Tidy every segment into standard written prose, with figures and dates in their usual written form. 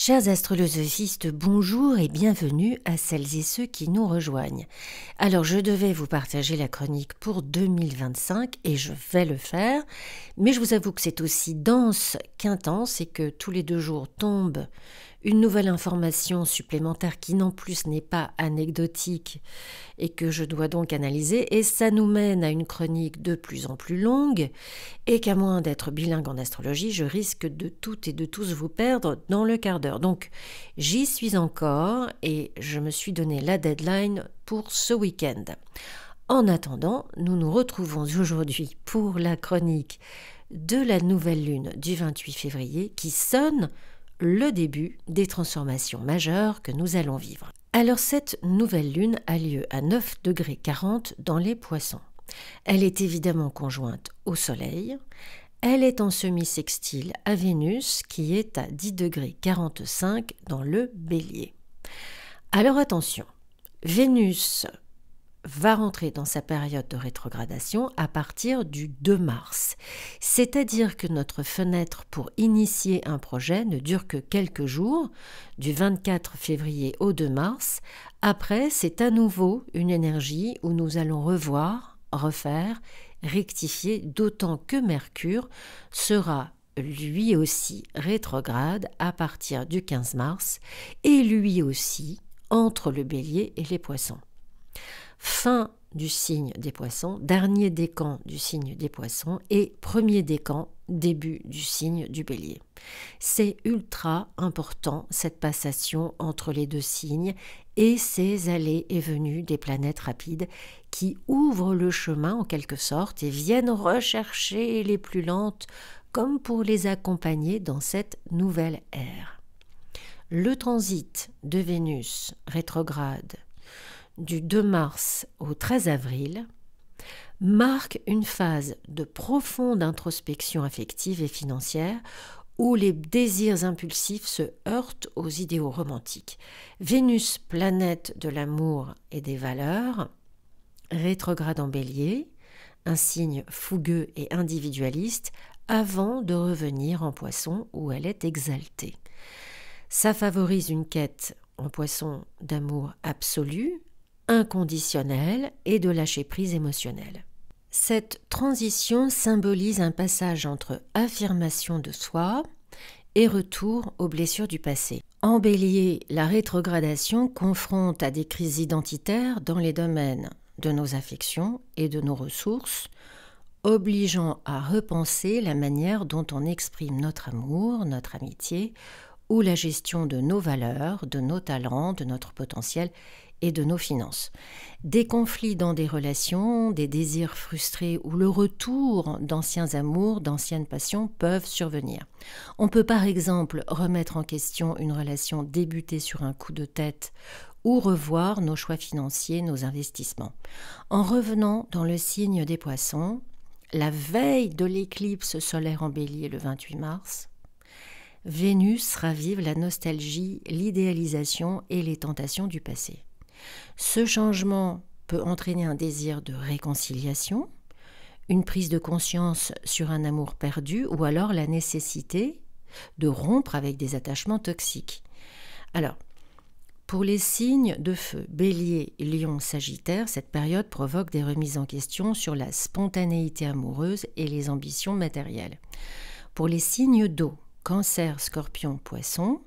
Chers astrolosophistes, bonjour et bienvenue à celles et ceux qui nous rejoignent. Alors je devais vous partager la chronique pour 2025 et je vais le faire, mais je vous avoue que c'est aussi dense qu'intense et que tous les 2 jours tombe une nouvelle information supplémentaire qui non plus n'est pas anecdotique et que je dois donc analyser, et ça nous mène à une chronique de plus en plus longue et qu'à moins d'être bilingue en astrologie, je risque de toutes et de tous vous perdre dans le quart d'heure. Donc j'y suis encore et je me suis donné la deadline pour ce week-end. En attendant, nous nous retrouvons aujourd'hui pour la chronique de la nouvelle lune du 28 février qui sonne le début des transformations majeures que nous allons vivre. Alors cette nouvelle lune a lieu à 9,40 °, dans les Poissons. Elle est évidemment conjointe au Soleil. Elle est en semi-sextile à Vénus qui est à 10,45 °, dans le Bélier. Alors attention, Vénus va rentrer dans sa période de rétrogradation à partir du 2 mars. C'est-à-dire que notre fenêtre pour initier un projet ne dure que quelques jours, du 24 février au 2 mars. Après, c'est à nouveau une énergie où nous allons revoir, refaire, rectifier, d'autant que Mercure sera lui aussi rétrograde à partir du 15 mars et lui aussi entre le Bélier et les Poissons. Fin du signe des Poissons, dernier décan du signe des Poissons et premier décan, début du signe du Bélier. C'est ultra important cette passation entre les 2 signes et ces allées et venues des planètes rapides qui ouvrent le chemin en quelque sorte et viennent rechercher les plus lentes comme pour les accompagner dans cette nouvelle ère. Le transit de Vénus rétrograde du 2 mars au 13 avril, marque une phase de profonde introspection affective et financière où les désirs impulsifs se heurtent aux idéaux romantiques. Vénus, planète de l'amour et des valeurs, rétrograde en Bélier, un signe fougueux et individualiste, avant de revenir en Poisson où elle est exaltée. Ça favorise une quête en Poisson d'amour absolu, inconditionnel et de lâcher-prise émotionnel. Cette transition symbolise un passage entre affirmation de soi et retour aux blessures du passé. En Bélier, la rétrogradation confronte à des crises identitaires dans les domaines de nos affections et de nos ressources, obligeant à repenser la manière dont on exprime notre amour, notre amitié ou la gestion de nos valeurs, de nos talents, de notre potentiel et de nos finances. Des conflits dans des relations, des désirs frustrés ou le retour d'anciens amours, d'anciennes passions peuvent survenir. On peut par exemple remettre en question une relation débutée sur un coup de tête ou revoir nos choix financiers, nos investissements. En revenant dans le signe des Poissons, la veille de l'éclipse solaire en Bélier le 28 mars, Vénus ravive la nostalgie, l'idéalisation et les tentations du passé. Ce changement peut entraîner un désir de réconciliation, une prise de conscience sur un amour perdu ou alors la nécessité de rompre avec des attachements toxiques. Alors, pour les signes de feu, Bélier, Lion, Sagittaire, cette période provoque des remises en question sur la spontanéité amoureuse et les ambitions matérielles. Pour les signes d'eau, Cancer, Scorpion, Poisson,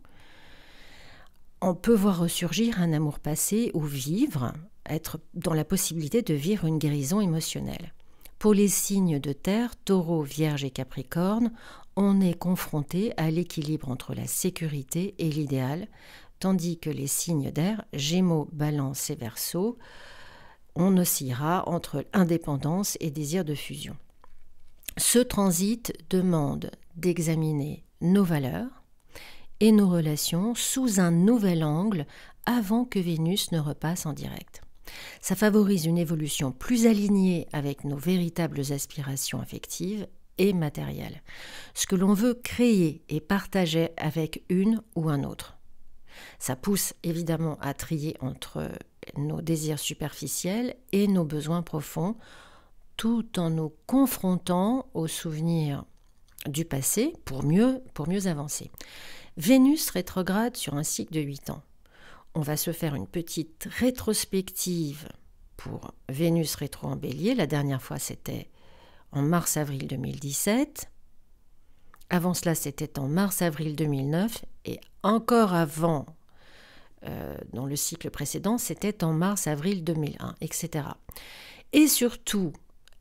on peut voir ressurgir un amour passé ou vivre, être dans la possibilité de vivre une guérison émotionnelle. Pour les signes de terre, Taureau, Vierge et Capricorne, on est confronté à l'équilibre entre la sécurité et l'idéal, tandis que les signes d'air, Gémeaux, Balance et Verseau, on oscillera entre indépendance et désir de fusion. Ce transit demande d'examiner nos valeurs et nos relations sous un nouvel angle avant que Vénus ne repasse en direct. Ça favorise une évolution plus alignée avec nos véritables aspirations affectives et matérielles, ce que l'on veut créer et partager avec une ou un autre. Ça pousse évidemment à trier entre nos désirs superficiels et nos besoins profonds, tout en nous confrontant aux souvenirs du passé pour mieux avancer. Vénus rétrograde sur un cycle de 8 ans. On va se faire une petite rétrospective pour Vénus rétro en Bélier. La dernière fois, c'était en mars-avril 2017. Avant cela, c'était en mars-avril 2009. Et encore avant, dans le cycle précédent, c'était en mars-avril 2001, etc. Et surtout,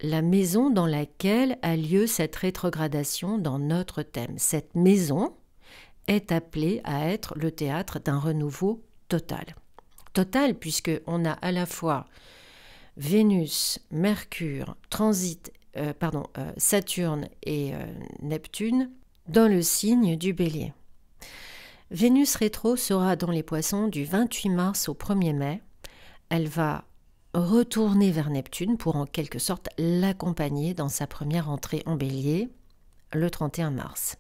la maison dans laquelle a lieu cette rétrogradation dans notre thème. Cette maison est appelée à être le théâtre d'un renouveau total. Total, puisqu'on a à la fois Vénus, Mercure, Saturne et Neptune dans le signe du Bélier. Vénus rétro sera dans les Poissons du 28 mars au 1er mai. Elle va retourner vers Neptune pour en quelque sorte l'accompagner dans sa première entrée en Bélier le 31 mars.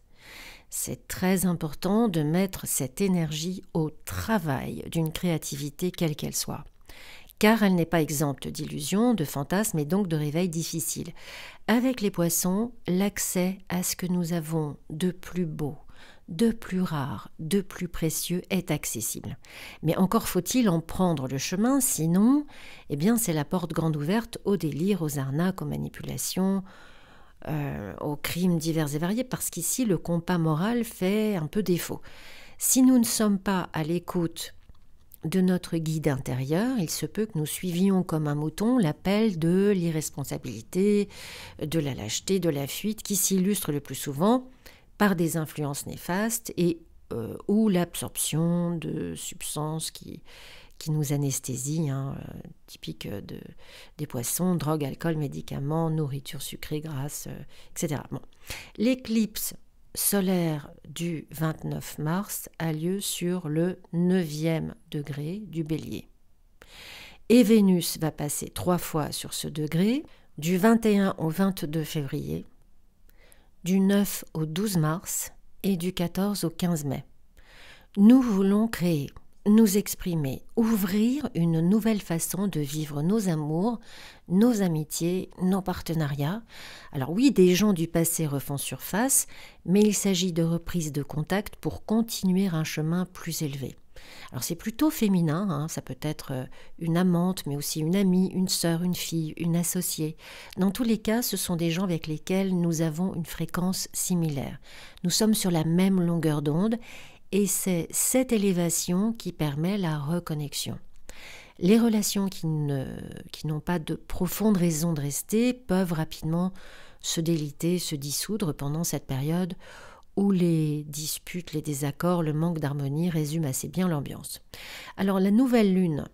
C'est très important de mettre cette énergie au travail d'une créativité quelle qu'elle soit, car elle n'est pas exempte d'illusions, de fantasmes et donc de réveils difficiles. Avec les Poissons, l'accès à ce que nous avons de plus beau, de plus rare, de plus précieux est accessible. Mais encore faut-il en prendre le chemin, sinon, c'est la porte grande ouverte aux délires, aux arnaques, aux manipulations, aux crimes divers et variés, parce qu'ici, le compas moral fait un peu défaut. Si nous ne sommes pas à l'écoute de notre guide intérieur, il se peut que nous suivions comme un mouton l'appel de l'irresponsabilité, de la lâcheté, de la fuite, qui s'illustre le plus souvent par des influences néfastes ou l'absorption de substances qui nous anesthésient, typique des Poissons, drogue, alcool, médicaments, nourriture sucrée, grasse, etc. Bon. L'éclipse solaire du 29 mars a lieu sur le 9e degré du Bélier. Et Vénus va passer 3 fois sur ce degré, du 21 au 22 février, du 9 au 12 mars et du 14 au 15 mai. Nous voulons créer, nous exprimer, ouvrir une nouvelle façon de vivre nos amours, nos amitiés, nos partenariats. Alors oui, des gens du passé refont surface, mais il s'agit de reprise de contact pour continuer un chemin plus élevé. Alors c'est plutôt féminin, ça peut être une amante, mais aussi une amie, une sœur, une fille, une associée. Dans tous les cas, ce sont des gens avec lesquels nous avons une fréquence similaire. Nous sommes sur la même longueur d'onde et c'est cette élévation qui permet la reconnexion. Les relations qui n'ont pas de profonde raison de rester peuvent rapidement se déliter, se dissoudre pendant cette période où les disputes, les désaccords, le manque d'harmonie résument assez bien l'ambiance. Alors la nouvelle lune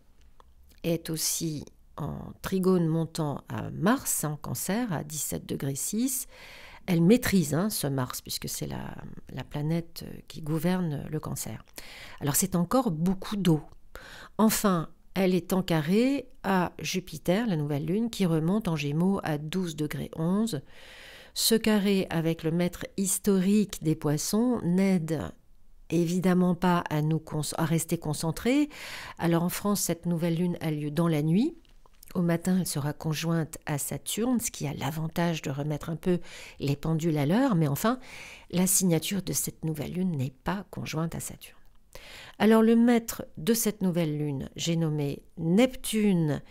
est aussi en trigone montant à Mars, en Cancer, à 17,6 degrés. Elle maîtrise ce Mars, puisque c'est la planète qui gouverne le Cancer. Alors c'est encore beaucoup d'eau. Enfin, elle est en carré à Jupiter, la nouvelle lune, qui remonte en Gémeaux à 12,11 degrés. Ce carré avec le maître historique des Poissons n'aide évidemment pas à rester concentrés. Alors en France, cette nouvelle lune a lieu dans la nuit. Au matin, elle sera conjointe à Saturne, ce qui a l'avantage de remettre un peu les pendules à l'heure. Mais enfin, la signature de cette nouvelle lune n'est pas conjointe à Saturne. Alors le maître de cette nouvelle lune, j'ai nommé Neptune,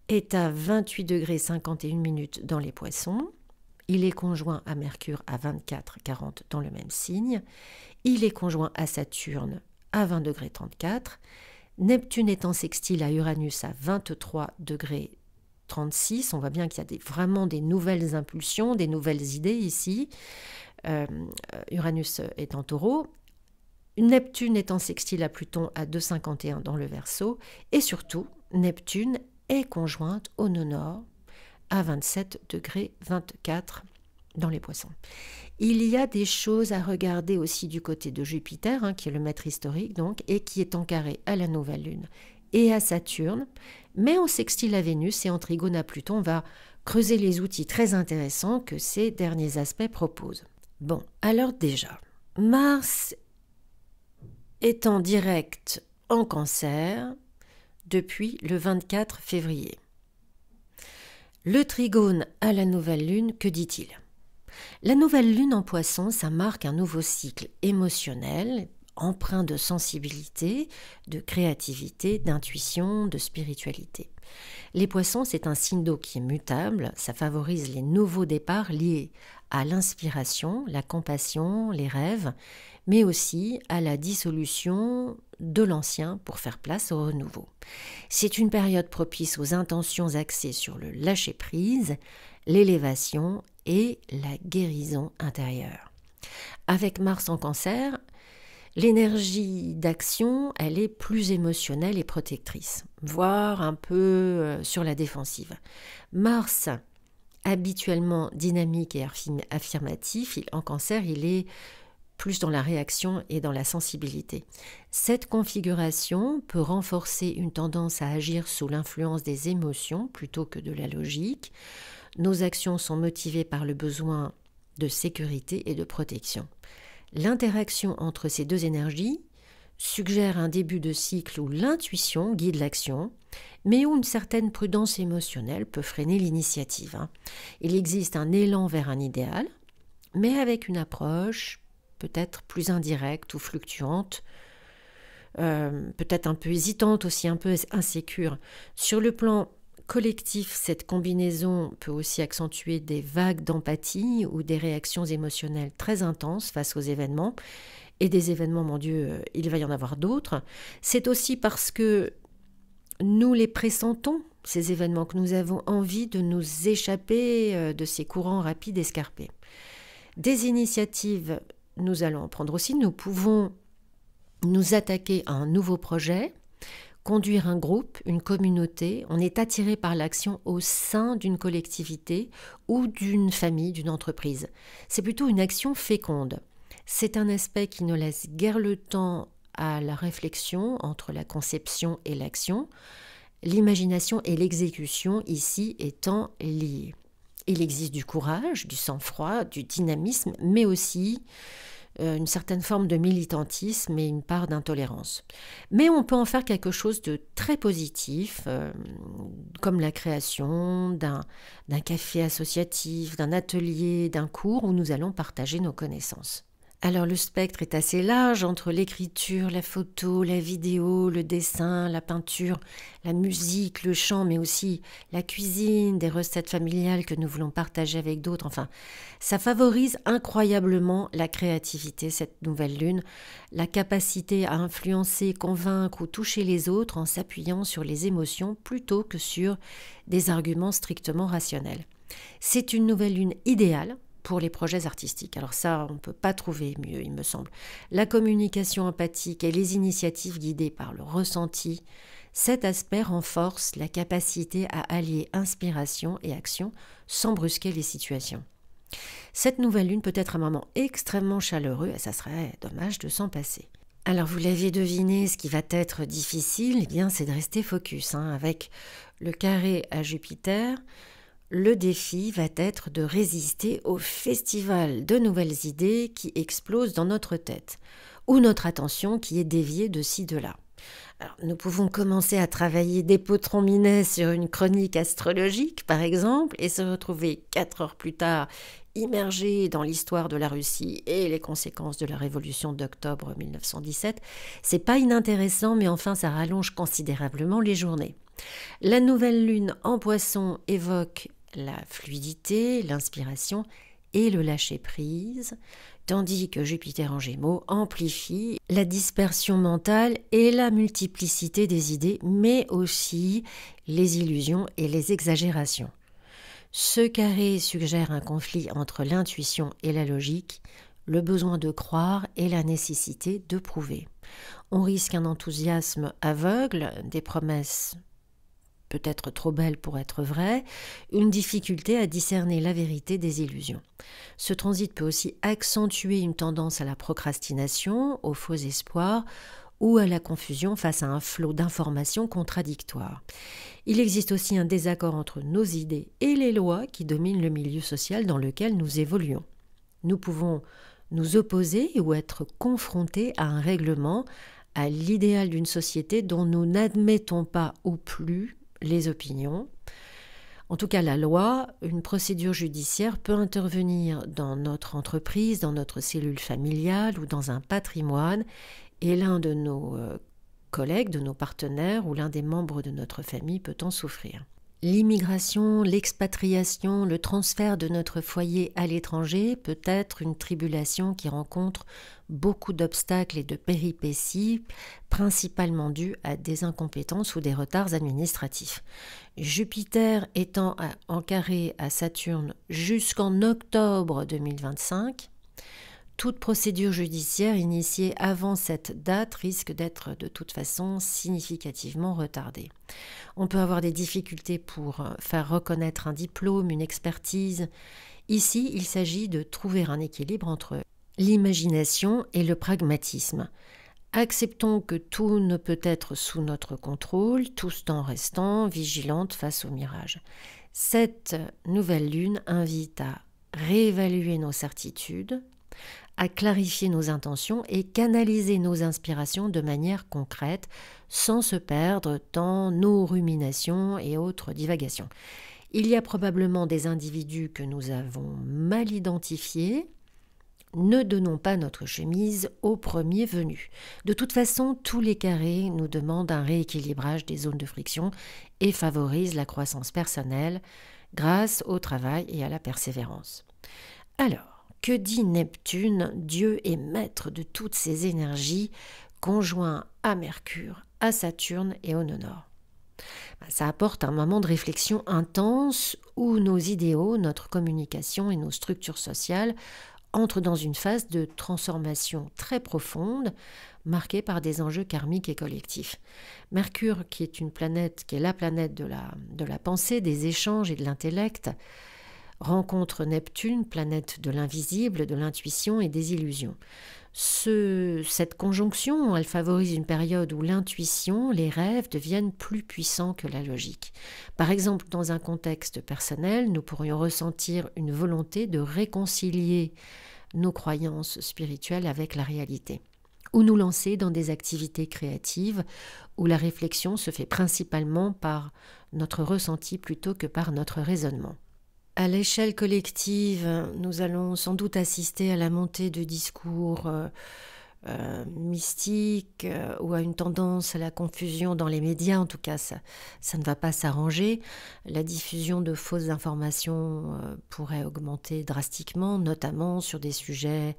est à 28 degrés 51 minutes dans les Poissons. Il est conjoint à Mercure à 24,40 dans le même signe. Il est conjoint à Saturne à 20 degrés 34. Neptune est en sextile à Uranus à 23 degrés 36. On voit bien qu'il y a vraiment des nouvelles impulsions, des nouvelles idées ici. Uranus est en Taureau. Neptune est en sextile à Pluton à 2,51 dans le Verseau. Et surtout, Neptune est conjointe au nœud nord à 27 degrés 24 dans les Poissons. Il y a des choses à regarder aussi du côté de Jupiter, qui est le maître historique donc, et qui est en carré à la nouvelle lune et à Saturne, mais en sextile à Vénus et en trigone à Pluton. On va creuser les outils très intéressants que ces derniers aspects proposent. Bon, alors déjà, Mars est en direct en Cancer depuis le 24 février. Le trigone à la nouvelle lune, que dit-il ? La nouvelle lune en Poisson, ça marque un nouveau cycle émotionnel, empreint de sensibilité, de créativité, d'intuition, de spiritualité. Les poissons, c'est un signe d'eau qui est mutable, ça favorise les nouveaux départs liés à l'inspiration, la compassion, les rêves, mais aussi à la dissolution de l'ancien pour faire place au renouveau. C'est une période propice aux intentions axées sur le lâcher-prise, l'élévation et la guérison intérieure. Avec Mars en Cancer, l'énergie d'action, elle est plus émotionnelle et protectrice, voire un peu sur la défensive. Mars, habituellement dynamique et affirmatif, en Cancer, il est plus dans la réaction et dans la sensibilité. Cette configuration peut renforcer une tendance à agir sous l'influence des émotions plutôt que de la logique. Nos actions sont motivées par le besoin de sécurité et de protection. L'interaction entre ces deux énergies suggère un début de cycle où l'intuition guide l'action, mais où une certaine prudence émotionnelle peut freiner l'initiative. Il existe un élan vers un idéal, mais avec une approche peut-être plus indirecte ou fluctuante, peut-être un peu hésitante aussi, un peu insécure. Sur le plan collectif, cette combinaison peut aussi accentuer des vagues d'empathie ou des réactions émotionnelles très intenses face aux événements. Et des événements, mon Dieu, il va y en avoir d'autres. C'est aussi parce que nous les pressentons, ces événements, que nous avons envie de nous échapper de ces courants rapides escarpés. Des initiatives, nous allons en prendre aussi. Nous pouvons nous attaquer à un nouveau projet, conduire un groupe, une communauté. On est attiré par l'action au sein d'une collectivité ou d'une famille, d'une entreprise. C'est plutôt une action féconde. C'est un aspect qui ne laisse guère le temps à la réflexion entre la conception et l'action, l'imagination et l'exécution ici étant liées. Il existe du courage, du sang-froid, du dynamisme, mais aussi une certaine forme de militantisme et une part d'intolérance. Mais on peut en faire quelque chose de très positif, comme la création d'un café associatif, d'un atelier, d'un cours où nous allons partager nos connaissances. Alors le spectre est assez large entre l'écriture, la photo, la vidéo, le dessin, la peinture, la musique, le chant, mais aussi la cuisine, des recettes familiales que nous voulons partager avec d'autres. Enfin, ça favorise incroyablement la créativité, cette nouvelle lune, la capacité à influencer, convaincre ou toucher les autres en s'appuyant sur les émotions plutôt que sur des arguments strictement rationnels. C'est une nouvelle lune idéale pour les projets artistiques. Alors ça, on ne peut pas trouver mieux, il me semble. La communication empathique et les initiatives guidées par le ressenti, cet aspect renforce la capacité à allier inspiration et action sans brusquer les situations. Cette nouvelle lune peut être un moment extrêmement chaleureux et ça serait dommage de s'en passer. Alors vous l'avez deviné, ce qui va être difficile, c'est de rester focus. Avec le carré à Jupiter, le défi va être de résister au festival de nouvelles idées qui explosent dans notre tête, ou notre attention qui est déviée de ci, de là. Alors, nous pouvons commencer à travailler des potrons minets sur une chronique astrologique, par exemple, et se retrouver 4 heures plus tard immergés dans l'histoire de la Russie et les conséquences de la révolution d'octobre 1917. C'est pas inintéressant, mais enfin, ça rallonge considérablement les journées. La nouvelle lune en Poisson évoque la fluidité, l'inspiration et le lâcher-prise, tandis que Jupiter en Gémeaux amplifie la dispersion mentale et la multiplicité des idées, mais aussi les illusions et les exagérations. Ce carré suggère un conflit entre l'intuition et la logique, le besoin de croire et la nécessité de prouver. On risque un enthousiasme aveugle, des promesses peut-être trop belle pour être vraie, une difficulté à discerner la vérité des illusions. Ce transit peut aussi accentuer une tendance à la procrastination, aux faux espoirs ou à la confusion face à un flot d'informations contradictoires. Il existe aussi un désaccord entre nos idées et les lois qui dominent le milieu social dans lequel nous évoluons. Nous pouvons nous opposer ou être confrontés à un règlement, à l'idéal d'une société dont nous n'admettons pas ou plus les opinions. En tout cas, la loi, une procédure judiciaire peut intervenir dans notre entreprise, dans notre cellule familiale ou dans un patrimoine et l'un de nos collègues, de nos partenaires ou l'un des membres de notre famille peut en souffrir. L'immigration, l'expatriation, le transfert de notre foyer à l'étranger peut être une tribulation qui rencontre beaucoup d'obstacles et de péripéties, principalement dues à des incompétences ou des retards administratifs. Jupiter étant en carré à Saturne jusqu'en octobre 2025, toute procédure judiciaire initiée avant cette date risque d'être de toute façon significativement retardée. On peut avoir des difficultés pour faire reconnaître un diplôme, une expertise. Ici, il s'agit de trouver un équilibre entre l'imagination et le pragmatisme. Acceptons que tout ne peut être sous notre contrôle, tout en restant vigilante face au mirage. Cette nouvelle lune invite à réévaluer nos certitudes, à clarifier nos intentions et canaliser nos inspirations de manière concrète, sans se perdre dans nos ruminations et autres divagations. Il y a probablement des individus que nous avons mal identifiés. Ne donnons pas notre chemise au premier venu. De toute façon, tous les carrés nous demandent un rééquilibrage des zones de friction et favorisent la croissance personnelle grâce au travail et à la persévérance. Alors, que dit Neptune, Dieu et maître de toutes ces énergies, conjoint à Mercure, à Saturne et au nœud nord? Ça apporte un moment de réflexion intense où nos idéaux, notre communication et nos structures sociales entrent dans une phase de transformation très profonde, marquée par des enjeux karmiques et collectifs. Mercure, qui est une planète, qui est la planète de la pensée, des échanges et de l'intellect, rencontre Neptune, planète de l'invisible, de l'intuition et des illusions. Cette conjonction, elle favorise une période où l'intuition, les rêves deviennent plus puissants que la logique. Par exemple, dans un contexte personnel, nous pourrions ressentir une volonté de réconcilier nos croyances spirituelles avec la réalité, ou nous lancer dans des activités créatives où la réflexion se fait principalement par notre ressenti plutôt que par notre raisonnement. À l'échelle collective, nous allons sans doute assister à la montée de discours mystiques ou à une tendance à la confusion dans les médias. En tout cas, ça ne va pas s'arranger. La diffusion de fausses informations pourrait augmenter drastiquement, notamment sur des sujets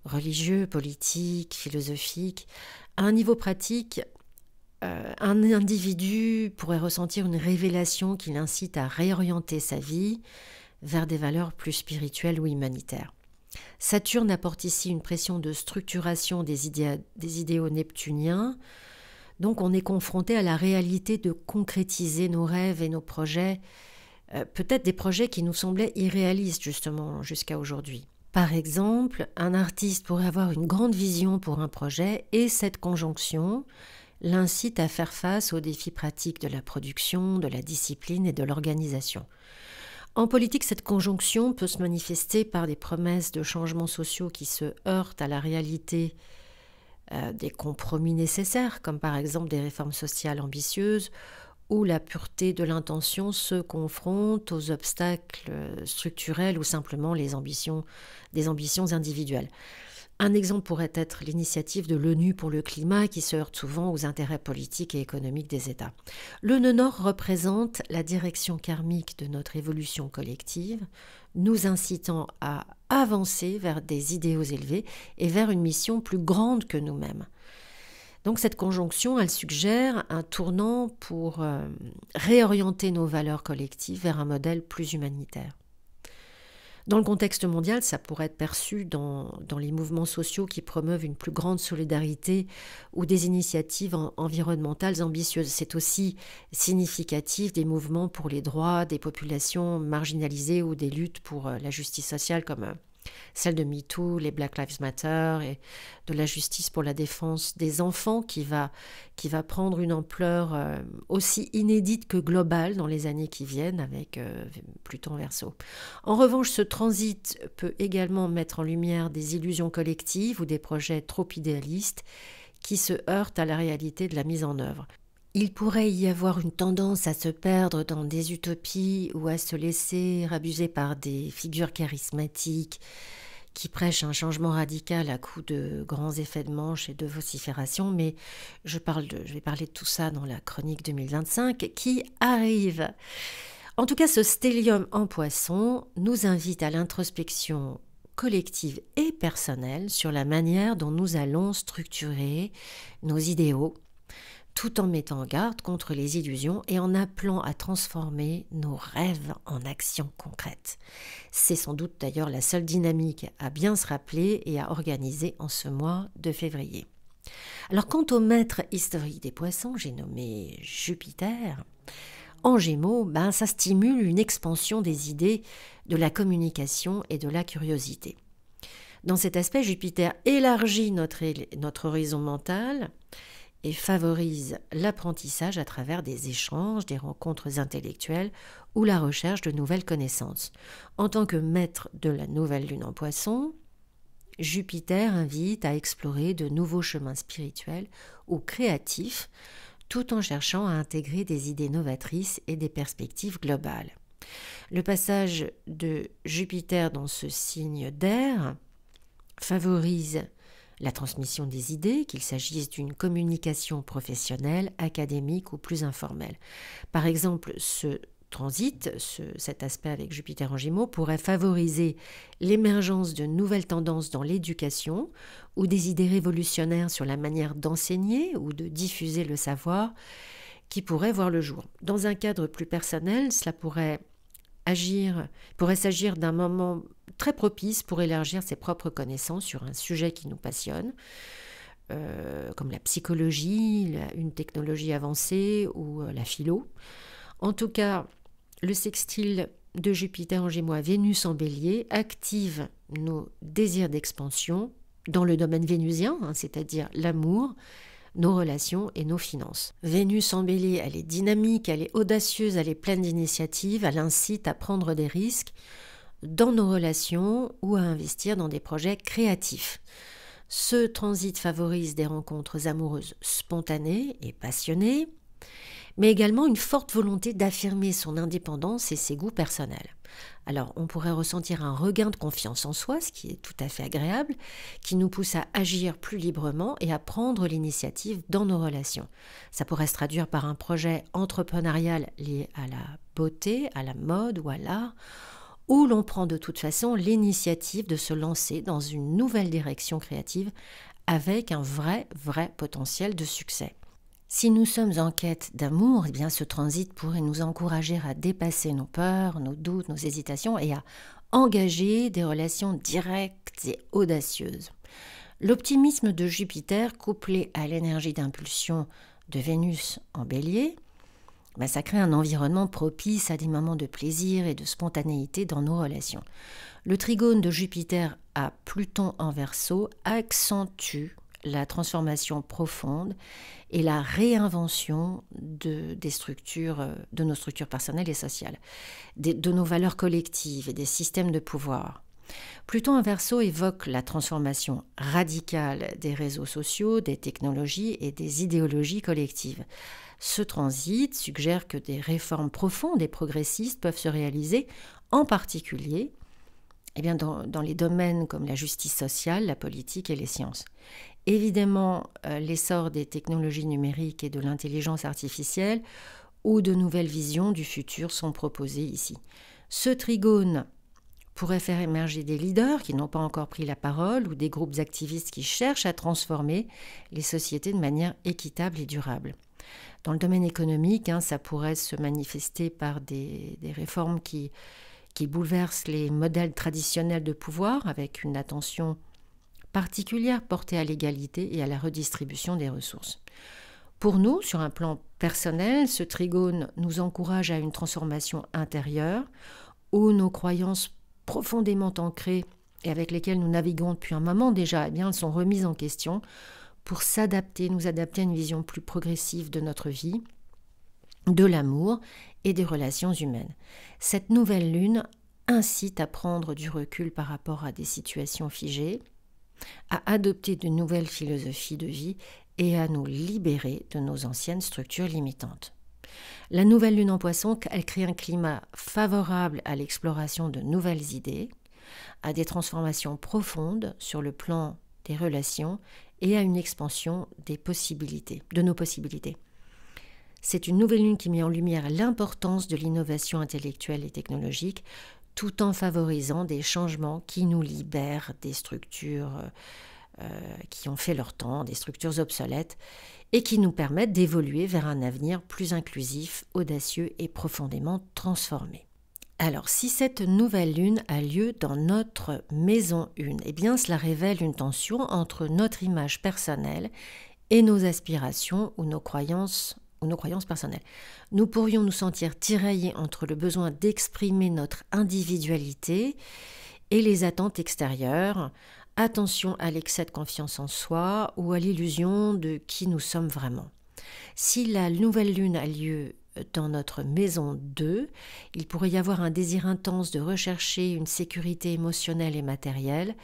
religieux, politiques, philosophiques. À un niveau pratique, un individu pourrait ressentir une révélation qui l'incite à réorienter sa vie vers des valeurs plus spirituelles ou humanitaires. Saturne apporte ici une pression de structuration des idéaux neptuniens, donc on est confronté à la réalité de concrétiser nos rêves et nos projets, peut-être des projets qui nous semblaient irréalistes justement jusqu'à aujourd'hui. Par exemple, un artiste pourrait avoir une grande vision pour un projet et cette conjonction l'incite à faire face aux défis pratiques de la production, de la discipline et de l'organisation. En politique, cette conjonction peut se manifester par des promesses de changements sociaux qui se heurtent à la réalité des compromis nécessaires, comme par exemple des réformes sociales ambitieuses, où la pureté de l'intention se confronte aux obstacles structurels ou simplement des ambitions individuelles. Un exemple pourrait être l'initiative de l'ONU pour le climat qui se heurte souvent aux intérêts politiques et économiques des États. Le nœud nord représente la direction karmique de notre évolution collective, nous incitant à avancer vers des idéaux élevés et vers une mission plus grande que nous-mêmes. Donc cette conjonction, elle suggère un tournant pour réorienter nos valeurs collectives vers un modèle plus humanitaire. Dans le contexte mondial, ça pourrait être perçu dans les mouvements sociaux qui promeuvent une plus grande solidarité ou des initiatives environnementales ambitieuses. C'est aussi significatif des mouvements pour les droits des populations marginalisées ou des luttes pour la justice sociale comme celle de MeToo, les Black Lives Matter et de la justice pour la défense des enfants qui va prendre une ampleur aussi inédite que globale dans les années qui viennent avec Pluton Verseau. En revanche, ce transit peut également mettre en lumière des illusions collectives ou des projets trop idéalistes qui se heurtent à la réalité de la mise en œuvre. Il pourrait y avoir une tendance à se perdre dans des utopies ou à se laisser abuser par des figures charismatiques qui prêche un changement radical à coup de grands effets de manche et de vocifération, mais je vais parler de tout ça dans la chronique 2025 qui arrive. En tout cas, ce stellium en Poisson nous invite à l'introspection collective et personnelle sur la manière dont nous allons structurer nos idéaux, tout en mettant en garde contre les illusions et en appelant à transformer nos rêves en actions concrètes. C'est sans doute d'ailleurs la seule dynamique à bien se rappeler et à organiser en ce mois de février. Alors quant au maître historique des Poissons, j'ai nommé Jupiter. En Gémeaux, ça stimule une expansion des idées, de la communication et de la curiosité. Dans cet aspect, Jupiter élargit notre horizon mental et favorise l'apprentissage à travers des échanges, des rencontres intellectuelles ou la recherche de nouvelles connaissances. En tant que maître de la nouvelle lune en Poisson, Jupiter invite à explorer de nouveaux chemins spirituels ou créatifs, tout en cherchant à intégrer des idées novatrices et des perspectives globales. Le passage de Jupiter dans ce signe d'air favorise la transmission des idées, qu'il s'agisse d'une communication professionnelle, académique ou plus informelle. Par exemple, ce transit, cet aspect avec Jupiter en Gémeaux, pourrait favoriser l'émergence de nouvelles tendances dans l'éducation ou des idées révolutionnaires sur la manière d'enseigner ou de diffuser le savoir qui pourraient voir le jour. Dans un cadre plus personnel, cela pourrait s'agir d'un moment très propice pour élargir ses propres connaissances sur un sujet qui nous passionne, comme la psychologie, une technologie avancée ou la philo. En tout cas, le sextile de Jupiter en Gémeaux à Vénus en Bélier active nos désirs d'expansion dans le domaine vénusien, c'est-à-dire l'amour, nos relations et nos finances. Vénus en Bélier, elle est dynamique, elle est audacieuse, elle est pleine d'initiatives, elle incite à prendre des risques dans nos relations ou à investir dans des projets créatifs. Ce transit favorise des rencontres amoureuses spontanées et passionnées, mais également une forte volonté d'affirmer son indépendance et ses goûts personnels. Alors, on pourrait ressentir un regain de confiance en soi, ce qui est tout à fait agréable, qui nous pousse à agir plus librement et à prendre l'initiative dans nos relations. Ça pourrait se traduire par un projet entrepreneurial lié à la beauté, à la mode ou à l'art, où l'on prend de toute façon l'initiative de se lancer dans une nouvelle direction créative avec un vrai potentiel de succès. Si nous sommes en quête d'amour, eh bien ce transit pourrait nous encourager à dépasser nos peurs, nos doutes, nos hésitations et à engager des relations directes et audacieuses. L'optimisme de Jupiter, couplé à l'énergie d'impulsion de Vénus en Bélier, ça crée un environnement propice à des moments de plaisir et de spontanéité dans nos relations. Le trigone de Jupiter à Pluton en Verseau accentue la transformation profonde et la réinvention de nos structures personnelles et sociales, de nos valeurs collectives et des systèmes de pouvoir. Pluton en Verseau évoque la transformation radicale des réseaux sociaux, des technologies et des idéologies collectives. Ce transit suggère que des réformes profondes et progressistes peuvent se réaliser, en particulier dans les domaines comme la justice sociale, la politique et les sciences. Évidemment, l'essor des technologies numériques et de l'intelligence artificielle ou de nouvelles visions du futur sont proposées ici. Ce trigone pourrait faire émerger des leaders qui n'ont pas encore pris la parole ou des groupes activistes qui cherchent à transformer les sociétés de manière équitable et durable. Dans le domaine économique, ça pourrait se manifester par des réformes qui bouleversent les modèles traditionnels de pouvoir avec une attention particulière portée à l'égalité et à la redistribution des ressources. Pour nous, sur un plan personnel, ce trigone nous encourage à une transformation intérieure où nos croyances profondément ancrées et avec lesquelles nous naviguons depuis un moment déjà, elles sont remises en question pour nous adapter à une vision plus progressive de notre vie, de l'amour et des relations humaines. Cette nouvelle lune incite à prendre du recul par rapport à des situations figées, à adopter de nouvelles philosophies de vie et à nous libérer de nos anciennes structures limitantes. La nouvelle lune en Poisson, elle crée un climat favorable à l'exploration de nouvelles idées, à des transformations profondes sur le plan des relations et à une expansion des possibilités, de nos possibilités. C'est une nouvelle lune qui met en lumière l'importance de l'innovation intellectuelle et technologique, tout en favorisant des changements qui nous libèrent des structures qui ont fait leur temps, des structures obsolètes, et qui nous permettent d'évoluer vers un avenir plus inclusif, audacieux et profondément transformé. Alors, si cette nouvelle lune a lieu dans notre maison 1, eh bien cela révèle une tension entre notre image personnelle et nos aspirations ou nos croyances personnelles. Nous pourrions nous sentir tiraillés entre le besoin d'exprimer notre individualité et les attentes extérieures. Attention à l'excès de confiance en soi ou à l'illusion de qui nous sommes vraiment. Si la nouvelle lune a lieu dans notre maison 2, il pourrait y avoir un désir intense de rechercher une sécurité émotionnelle et matérielle.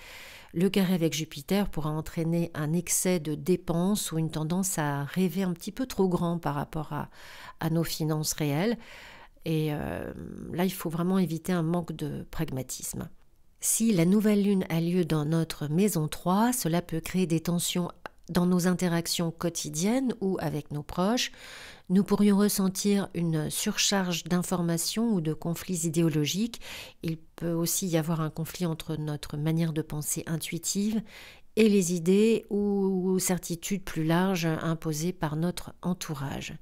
Le carré avec Jupiter pourra entraîner un excès de dépenses ou une tendance à rêver un petit peu trop grand par rapport à nos finances réelles. Et là, il faut vraiment éviter un manque de pragmatisme. Si la nouvelle lune a lieu dans notre maison 3, cela peut créer des tensions dans nos interactions quotidiennes ou avec nos proches. Nous pourrions ressentir une surcharge d'informations ou de conflits idéologiques. Il peut aussi y avoir un conflit entre notre manière de penser intuitive et les idées ou certitudes plus larges imposées par notre entourage.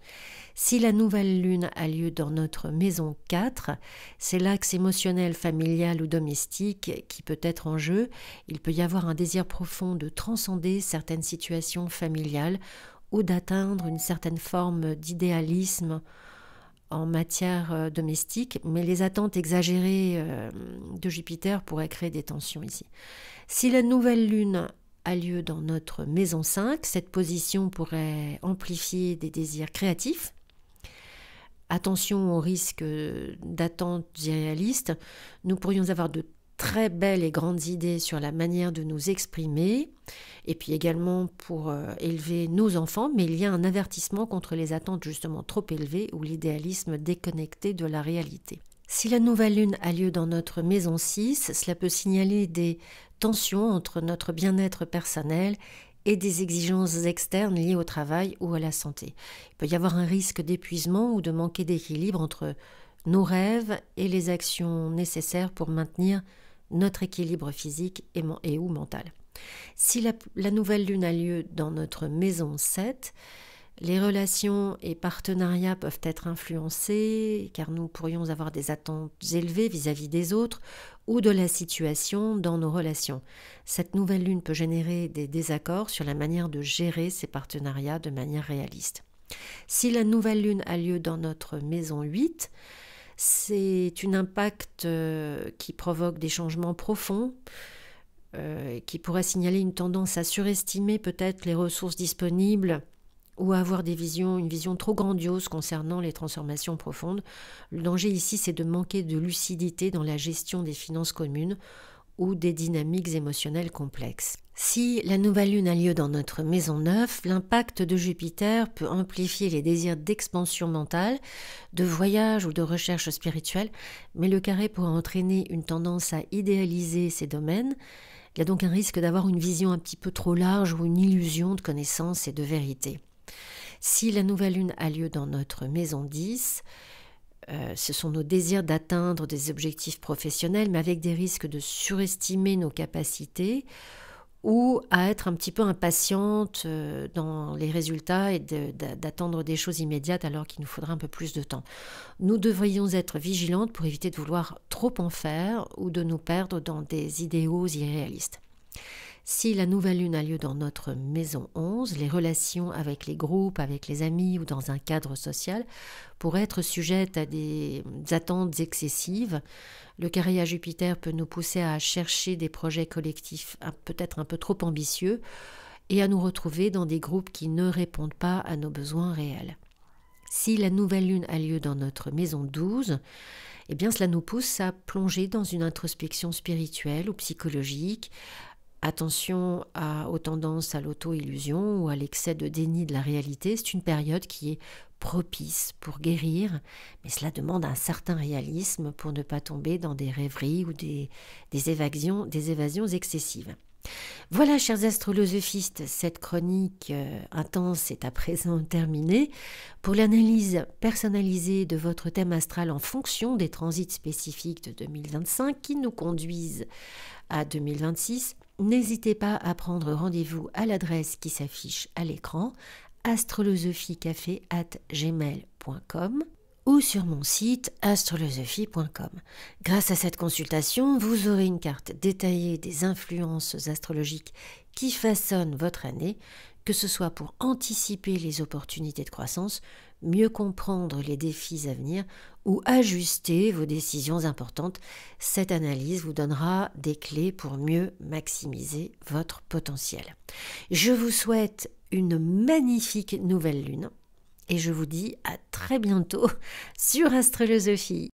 Si la nouvelle lune a lieu dans notre maison 4, c'est l'axe émotionnel, familial ou domestique qui peut être en jeu. Il peut y avoir un désir profond de transcender certaines situations familiales ou d'atteindre une certaine forme d'idéalisme en matière domestique, mais les attentes exagérées de Jupiter pourraient créer des tensions ici. Si la nouvelle lune a lieu dans notre maison 5, cette position pourrait amplifier des désirs créatifs. Attention au risque d'attentes irréalistes. Nous pourrions avoir de très belles et grandes idées sur la manière de nous exprimer, et puis également pour élever nos enfants, mais il y a un avertissement contre les attentes justement trop élevées ou l'idéalisme déconnecté de la réalité. Si la nouvelle lune a lieu dans notre maison 6, cela peut signaler des tensions entre notre bien-être personnel et des exigences externes liées au travail ou à la santé. Il peut y avoir un risque d'épuisement ou de manquer d'équilibre entre nos rêves et les actions nécessaires pour maintenir notre équilibre physique et ou mental. Si la nouvelle lune a lieu dans notre maison 7, les relations et partenariats peuvent être influencés car nous pourrions avoir des attentes élevées vis-à-vis des autres ou de la situation dans nos relations. Cette nouvelle lune peut générer des désaccords sur la manière de gérer ces partenariats de manière réaliste. Si la nouvelle lune a lieu dans notre maison 8, c'est un impact qui provoque des changements profonds, qui pourrait signaler une tendance à surestimer peut-être les ressources disponibles ou à avoir une vision trop grandiose concernant les transformations profondes. Le danger ici, c'est de manquer de lucidité dans la gestion des finances communes ou des dynamiques émotionnelles complexes. Si la nouvelle lune a lieu dans notre maison 9, l'impact de Jupiter peut amplifier les désirs d'expansion mentale, de voyage ou de recherche spirituelle, mais le carré pourrait entraîner une tendance à idéaliser ces domaines. Il y a donc un risque d'avoir une vision un petit peu trop large ou une illusion de connaissance et de vérité. Si la nouvelle lune a lieu dans notre maison 10, ce sont nos désirs d'atteindre des objectifs professionnels, mais avec des risques de surestimer nos capacités ou à être un petit peu impatiente dans les résultats et d'attendre des choses immédiates alors qu'il nous faudra un peu plus de temps. Nous devrions être vigilantes pour éviter de vouloir trop en faire ou de nous perdre dans des idéaux irréalistes. Si la nouvelle lune a lieu dans notre maison 11, les relations avec les groupes, avec les amis ou dans un cadre social pourraient être sujettes à des attentes excessives. Le carré à Jupiter peut nous pousser à chercher des projets collectifs peut-être un peu trop ambitieux et à nous retrouver dans des groupes qui ne répondent pas à nos besoins réels. Si la nouvelle lune a lieu dans notre maison 12, eh bien cela nous pousse à plonger dans une introspection spirituelle ou psychologique. Attention aux tendances à l'auto-illusion ou à l'excès de déni de la réalité. C'est une période qui est propice pour guérir, mais cela demande un certain réalisme pour ne pas tomber dans des rêveries ou des évasions excessives. Voilà, chers astrolosophistes, cette chronique intense est à présent terminée. Pour l'analyse personnalisée de votre thème astral en fonction des transits spécifiques de 2025 qui nous conduisent à 2026, n'hésitez pas à prendre rendez-vous à l'adresse qui s'affiche à l'écran astrolosophicafé@gmail.com ou sur mon site astrolosophie.com. Grâce à cette consultation, vous aurez une carte détaillée des influences astrologiques qui façonnent votre année, que ce soit pour anticiper les opportunités de croissance, mieux comprendre les défis à venir ou ajuster vos décisions importantes. Cette analyse vous donnera des clés pour mieux maximiser votre potentiel. Je vous souhaite une magnifique nouvelle lune et je vous dis à très bientôt sur Astrolosophie.